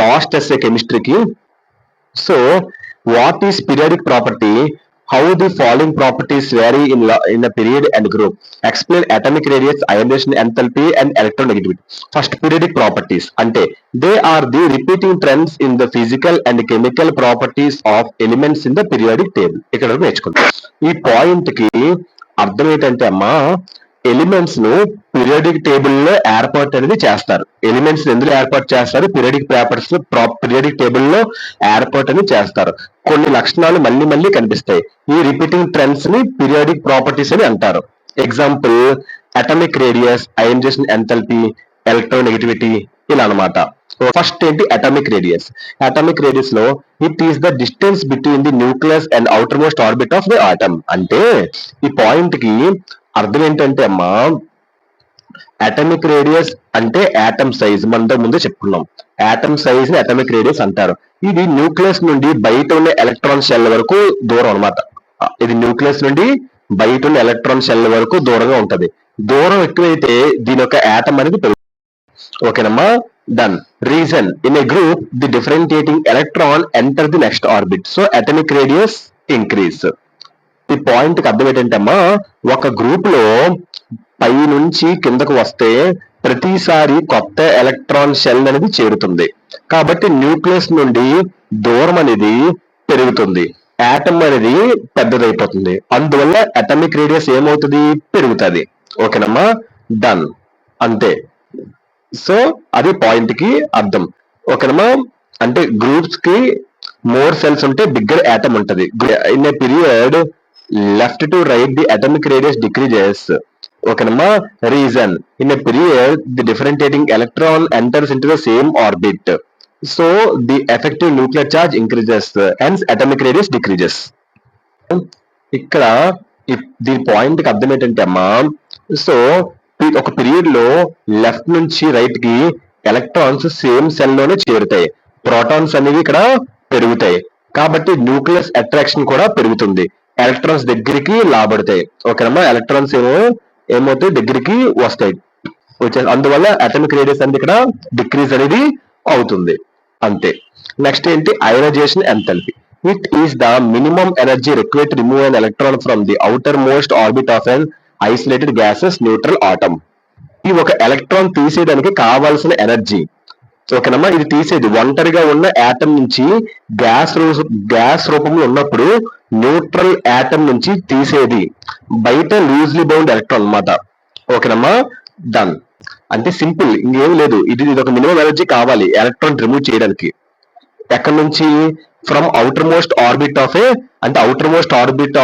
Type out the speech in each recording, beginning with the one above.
Last SA కెమిస్ట్రీకి. So what is periodic property? How the following properties vary in a period and group? Explain atomic radius, ionization enthalpy and electronegativity. First, periodic properties ante they are the repeating trends in the physical and chemical properties of elements in the periodic table. ఇక్కడ నేర్చుకుందాం. ఈ point కి అర్థం ఏంటంటే అమ్మా, elements ను periodic table లో ఏర్పాటు అనేది చేస్తారు. ఎలిమెంట్స్ ఎందులో ఏర్పాటు చేస్తారు? పీరియాడిక్ పేపర్స్ పీరియాడిక్ టేబుల్ లో ఏర్పాటు అనేది చేస్తారు. కొన్ని లక్షణాలు మళ్ళీ మళ్ళీ కనిపిస్తాయి. ఈ రిపీటింగ్ ట్రెండ్స్ ని పీరియాడిక్ ప్రాపర్టీస్ అని అంటారు. Example atomic radius, ionisation enthalpy, electronegativity, ఇలా అనమాట. ఫస్ట్ ఏంటి? Atomic radius. అటామిక్ రేడియస్ లో it is the distance between the nucleus and outer most orbit of the atom. అంటే ఈ పాయింట్ కి అర్థం ఏంటంటే అమ్మా, అటామిక్ రేడియస్ అంటే ఆటమ్ సైజ్. మనం ముందే చెప్పుకున్నాం, ఆటమ్ సైజ్ ని అటామిక్ రేడియస్ అంటారు. ఇది న్యూక్లియస్ నుండి బయట ఉన్న ఎలక్ట్రాన్ షెల్ వరకు దూరం అనమాట. ఇది న్యూక్లియస్ నుండి బయట ఉన్న ఎలక్ట్రాన్ షెల్ వరకు దూరంగా ఉంటది. దూరం ఎక్కువైతే దీని యొక్క ఆటమ్ అనేది పెరుగుతుంది. ఓకేనమ్మా, done. Reason in a group the differentiating electron enter the next orbit, so atomic radius increase. ఈ పాయింట్ కి అర్థం ఏంటంటే అమ్మా, ఒక గ్రూప్ లో పై నుంచి కిందకు వస్తే ప్రతిసారి కొత్త ఎలక్ట్రాన్ షెల్ అనేది చేరుతుంది. కాబట్టి న్యూక్లియస్ నుండి దూరం అనేది పెరుగుతుంది, ఆటమ్ అనేది పెద్దదైపోతుంది. అందువల్ల అటామిక్ రేడియస్ ఏమవుతుంది? పెరుగుతుంది. ఓకేనమ్మా, డన్. అంతే. సో అది పాయింట్ కి అర్థం. ఓకేనమ్మా, అంటే గ్రూప్స్ కి మోర్ సెల్స్ ఉంటే బిగ్గర్ ఆటమ్ ఉంటది. In a period left to right the atomic radius decreases. ఓకేనమ్మా, reason in a period the differentiating electron enters into the same orbit, so the effective nuclear charge increases, hence atomic radius decreases. ఇక్కడ దీని point కి అర్థం ఏంటంటే అమ్మా, so ఒక period లో left నుంచి రైట్ కి ఎలక్ట్రాన్స్ సేమ్ సెల్ లోనే చేరుతాయి. ప్రోటాన్స్ అనేవి ఇక్కడ పెరుగుతాయి. కాబట్టి న్యూక్లియస్ అట్రాక్షన్ కూడా పెరుగుతుంది. ఎలక్ట్రాన్స్ దగ్గరికి లాబడతాయి. ఓకేనమ్మా, ఎలక్ట్రాన్స్ ఏమవుతాయి? దగ్గరికి వస్తాయి. అందువల్ల అటామిక్ రేడియస్ అనేది ఇక్కడ డిక్రీజ్ అనేది అవుతుంది. అంతే. నెక్స్ట్ ఏంటి? Ionisation enthalpy. It is the minimum energy required to remove an electron from the outer most orbit of an isolated gases neutral atom. ఈ ఒక ఎలక్ట్రాన్ తీసేయడానికి కావాల్సిన ఎనర్జీ. ఓకేనమ్మా, ఇది తీసేది ఒంటరిగా ఉన్న ఆటమ్ నుంచి గ్యాస్ రూపంలో ఉన్నప్పుడు న్యూట్రల్ ఆటమ్ నుంచి తీసేది బయట లూజ్లీ బౌండ్ ఎలక్ట్రాన్ అన్నమాట. ఓకేనమ్మా, డన్. అంటే సింపుల్, ఇంకేం లేదు. ఇది ఒక మినిమం ఎనర్జీ కావాలి ఎలక్ట్రాన్ రిమూవ్ చేయడానికి. ఎక్కడి నుంచి? From outer most orbit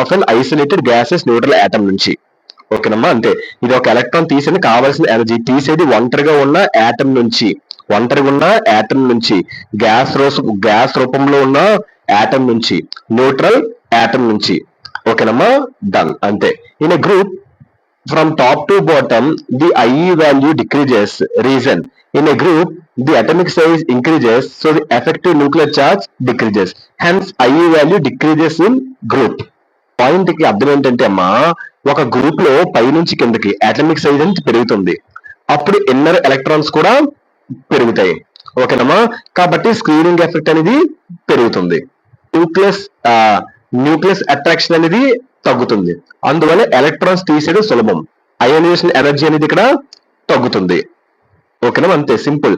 of an isolated gases neutral atom నుంచి. ఓకేనమ్మా, అంతే. ఇది ఒక ఎలక్ట్రాన్ తీసేది కావాల్సిన ఎనర్జీ. తీసేది ఒంటరిగా ఉన్న ఆటమ్ నుంచి గ్యాస్ రూపంలో ఉన్న ఆటమ్ నుంచి, న్యూట్రల్ ఆటమ్ నుంచి. ఓకేనమ్మా, డన్. అంతే. In a group from top to bottom the IE value decreases. Reason in a group the atomic size increases, so the effective nuclear charge decreases, hence IE value decreases in group. Point కి అర్థం ఏంటంటే అమ్మా, ఒక group లో పై నుంచి కిందకి atomic size అనేది పెరుగుతుంది. అప్పుడు ఇన్నర్ ఎలక్ట్రాన్స్ కూడా పెరుగుతాయి. ఓకేనమ్మా, కాబట్టి స్క్రీనింగ్ ఎఫెక్ట్ అనేది పెరుగుతుంది. న్యూక్లియస్ అట్రాక్షన్ అనేది తగ్గుతుంది. అందువల్ల ఎలక్ట్రాన్స్ తీసేయడం సులభం. అయోనైజేషన్ ఎనర్జీ అనేది ఇక్కడ తగ్గుతుంది. ఓకేనా, అంతే సింపుల్.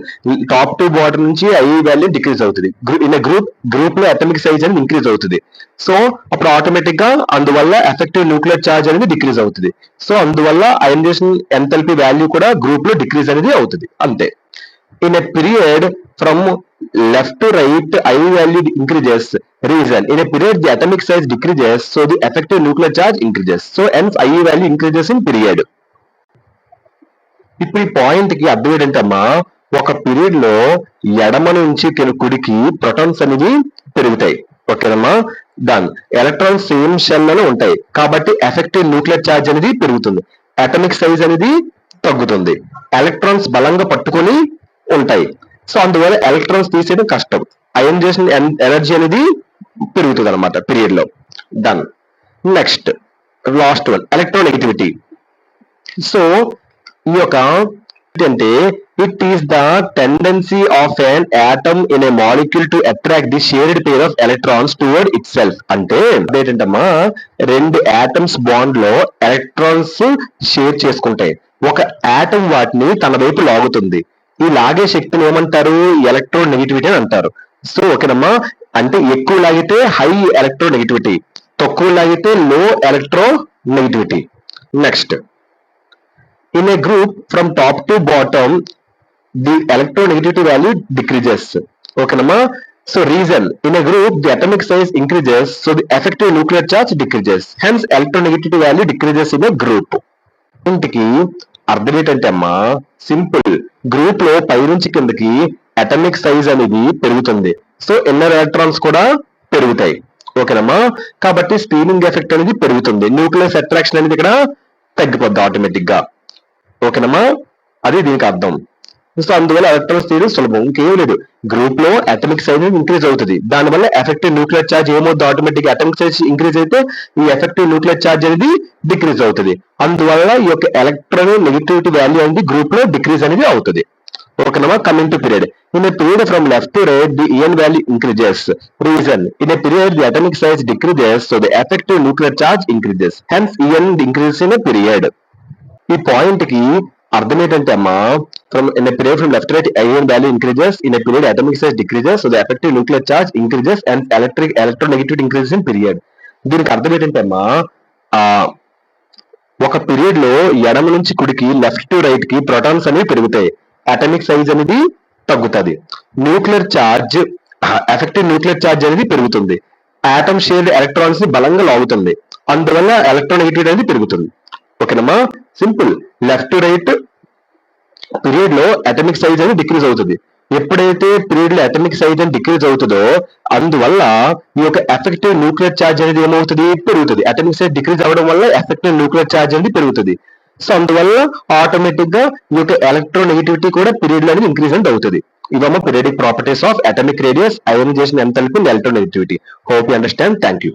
టాప్ టు బాటమ్ నుంచి IE వాల్యూ డిక్రీజ్ అవుతుంది. ఇన్ గ్రూప్ లో అటామిక్ సైజ్ అనేది ఇంక్రీజ్ అవుతుంది. సో అప్పుడు ఆటోమేటిక్ గా అందువల్ల ఎఫెక్టివ్ న్యూక్లియర్ చార్జ్ అనేది డిక్రీజ్ అవుతుంది. సో అందువల్ల అయనైజేషన్ ఎంథాల్పీ వాల్యూ కూడా గ్రూప్ లో డిక్రీజ్ అనేది అవుతుంది. అంతే. In a period from left to right, IE value increases. Reason in a period the atomic size decreases, so the effective nuclear charge increases. So hence IE value increases in period. ఇప్పుడు ఈ point కి అర్థం ఏంటంటమ్మా, ఒక period లో ఎడమ నుంచి కుడికి protons అనేవి పెరుగుతాయి. ఓకేనమ్మా, డన్. ఎలక్ట్రాన్స్ సేమ్ షెల్ లో ఉంటాయి. కాబట్టి ఎఫెక్టివ్ న్యూక్లియర్ చార్జ్ అనేది పెరుగుతుంది. అటామిక్ సైజ్ అనేది తగ్గుతుంది. ఎలక్ట్రాన్స్ బలంగా పట్టుకొని ఉంటాయి. సో అందువల్ల ఎలక్ట్రాన్స్ తీసేయడం కష్టం. అయనైజేషన్ ఎనర్జీ అనేది పెరుగుతుంది అనమాట పీరియడ్ లో. Done. Next last one, electronegativity. So ఈ యొక్క అంటే It is the tendency of an atom in a molecule to attract the shared pair of electrons toward itself. అంటే ఏంటంటమ్మా, రెండు ఆటమ్స్ బాండ్ లో ఎలక్ట్రాన్స్ షేర్ చేసుకుంటాయి. ఒక ఆటం వాటిని తన వైపు లాగుతుంది. ఈ లాగే శక్తిని ఏమంటారు? ఎలక్ట్రో నెగిటివిటీ అని అంటారు. సో ఓకేనమ్మా, అంటే ఎక్కువ లాగితే హై ఎలక్ట్రో నెగిటివిటీ, తక్కువ లాగితే లో electro negativity. Next, in a group from top to bottom the electronegativity value decreases. ఓకేనమ్మా, so reason, in a group the atomic size increases, so the effective nuclear charge decreases, hence electronegativity value decreases in a group. ఇంటికి అర్థం ఏంటంటే అమ్మా, simple, group లో పై నుంచి కిందకి atomic size అనేది పెరుగుతుంది, సో ఇన్నర్ ఎలక్ట్రాన్స్ కూడా పెరుగుతాయి. ఓకేనమ్మా, కాబట్టి స్పీనింగ్ ఎఫెక్ట్ అనేది పెరుగుతుంది, న్యూక్లియస్ అట్రాక్షన్ అనేది ఇక్కడ తగ్గిపోద్ది ఆటోమేటిక్ గా. ఓకేనమ్మా, అది దీనికి అర్థం. సో అందువల్ల ఎలక్ట్రాన్స్ తీయడం సులభం, ఇంకేం లేదు. గ్రూప్ లో అటామిక్ సైజ్ ఇంక్రీజ్ అవుతుంది, దానివల్ల ఎఫెక్టివ్ న్యూక్లియర్ ఛార్జ్ ఏమవుతుంది? ఆటోమేటిక్ అటామిక్ సైజ్ ఇంక్రీజ్ అయితే ఈ ఎఫెక్టివ్ న్యూక్లియర్ ఛార్జ్ అనేది డిక్రీజ్ అవుతుంది. అందువల్ల ఈ యొక్క ఎలక్ట్రాన్ నెగిటివిటీ వాల్యూ అనేది గ్రూప్ లో డిక్రీజ్ అనేది అవుతుంది. ఓకేనమ్మా, coming to period. In a period from left to right the EN value increases. Reason, in a period the atomic size decreases, so the effective nuclear charge increases, hence EN increases in a period. ఈ point కి అర్థం ఏంటంటే అమ్మా, from in a period from left right IN value increases, in a period atomic size decreases, so the effective nuclear charge increases and electronegativity increases in period. దీనికి అర్థం ఏంటంటే అమ్మా, ఒక పీరియడ్ లో ఎడమ నుంచి కుడికి, లెఫ్ట్ టు రైట్ కి ప్రోటాన్స్ అనేవి పెరుగుతాయి, అటామిక్ సైజ్ అనేది తగ్గుతుంది, nuclear charge, effective nuclear charge అనేది పెరుగుతుంది, ఆటమ్ షేర్డ్ ఎలక్ట్రాన్స్ ని బలంగా లాగుతుంది, అందువల్ల ఎలక్ట్రోనెగటివిటీ అనేది పెరుగుతుంది. ఓకేనమ్మా, simple. Left to right period లో అటామిక్ సైజ్ అనేది డిక్రీజ్ అవుతుంది. ఎప్పుడైతే పీరియడ్ లో అటామిక్ సైజ్ అని డిక్రీజ్ అవుతుందో, అందువల్ల ఈ యొక్క ఎఫెక్టివ్ న్యూక్లియర్ ఛార్జ్ అనేది ఏమవుతుంది? పెరుగుతుంది. అటామిక్ సైజ్ డిక్రీజ్ అవడం వల్ల ఎఫెక్టివ్ న్యూక్లియర్ ఛార్జ్ అనేది పెరుగుతుంది. సో అందువల్ల ఆటోమేటిక్ గా ఈ యొక్క ఎలక్ట్రోనెగటివిటీ కూడా పీరియడ్ లో అనేది ఇంక్రీజ్ అనేది అవుతుంది. ఇవమ్మ periodic properties of atomic radius, ionisation enthalpy, electronegativity. Hope you understand. Thank you.